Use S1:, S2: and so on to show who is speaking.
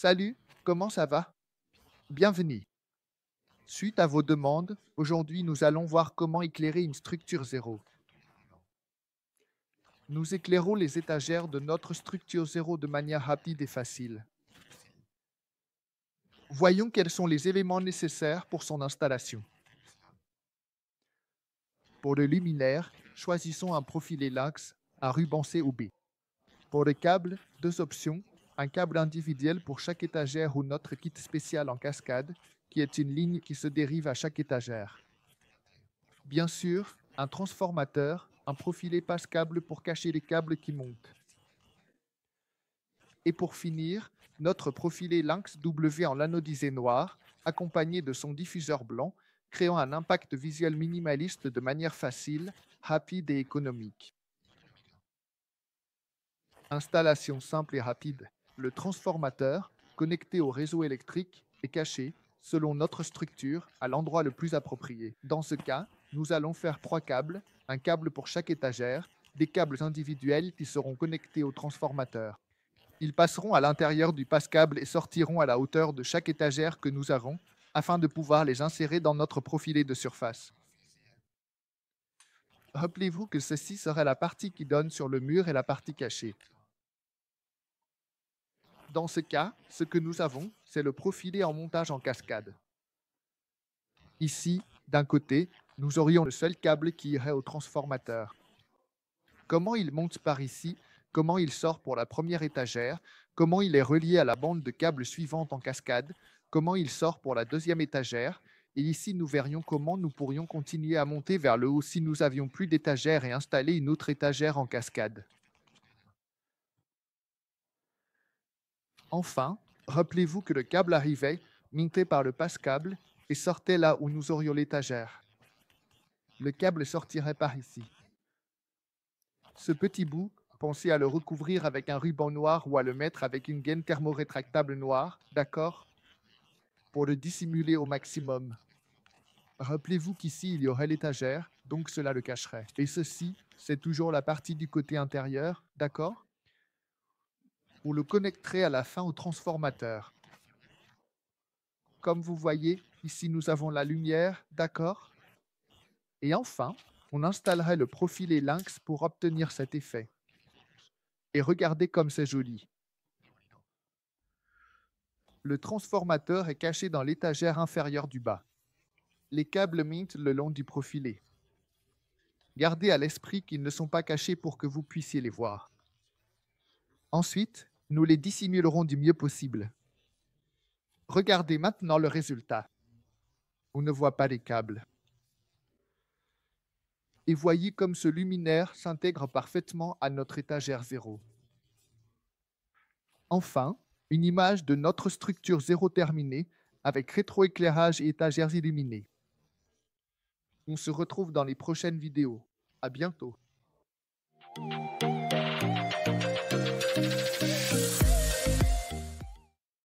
S1: Salut, comment ça va? Bienvenue. Suite à vos demandes, aujourd'hui nous allons voir comment éclairer une structure zéro. Nous éclairons les étagères de notre structure zéro de manière rapide et facile. Voyons quels sont les éléments nécessaires pour son installation. Pour le luminaire, choisissons un profilet lynx, un ruban C ou B. Pour le câble, deux options, un câble individuel pour chaque étagère ou notre kit spécial en cascade, qui est une ligne qui se dérive à chaque étagère. Bien sûr, un transformateur, un profilet passe-câble pour cacher les câbles qui montent. Et pour finir, notre profilet Lynx W en anodisé noir, accompagné de son diffuseur blanc, créant un impact visuel minimaliste de manière facile, rapide et économique. Installation simple et rapide. Le transformateur, connecté au réseau électrique, est caché, selon notre structure, à l'endroit le plus approprié. Dans ce cas, nous allons faire 3 câbles, un câble pour chaque étagère, des câbles individuels qui seront connectés au transformateur. Ils passeront à l'intérieur du passe-câble et sortiront à la hauteur de chaque étagère que nous avons, afin de pouvoir les insérer dans notre profilet de surface. Rappelez-vous que ceci sera la partie qui donne sur le mur et la partie cachée. Dans ce cas, ce que nous avons, c'est le profilet en montage en cascade. Ici, d'un côté, nous aurions le seul câble qui irait au transformateur. Comment il monte par ici, comment il sort pour la première étagère, comment il est relié à la bande de câbles suivante en cascade, comment il sort pour la deuxième étagère, et ici nous verrions comment nous pourrions continuer à monter vers le haut si nous avions plus d'étagères et installer une autre étagère en cascade. Enfin, rappelez-vous que le câble arrivait, monté par le passe-câble, et sortait là où nous aurions l'étagère. Le câble sortirait par ici. Ce petit bout, pensez à le recouvrir avec un ruban noir ou à le mettre avec une gaine thermorétractable noire, d'accord? Pour le dissimuler au maximum. Rappelez-vous qu'ici, il y aurait l'étagère, donc cela le cacherait. Et ceci, c'est toujours la partie du côté intérieur, d'accord? Vous le connecterez à la fin au transformateur. Comme vous voyez, ici nous avons la lumière, d'accord? Et enfin, on installerait le profilet Lynx pour obtenir cet effet. Et regardez comme c'est joli. Le transformateur est caché dans l'étagère inférieure du bas. Les câbles mintent le long du profilet. Gardez à l'esprit qu'ils ne sont pas cachés pour que vous puissiez les voir. Ensuite, nous les dissimulerons du mieux possible. Regardez maintenant le résultat. On ne voit pas les câbles. Et voyez comme ce luminaire s'intègre parfaitement à notre étagère zéro. Enfin, une image de notre structure zéro terminée avec rétroéclairage et étagères illuminées. On se retrouve dans les prochaines vidéos. À bientôt.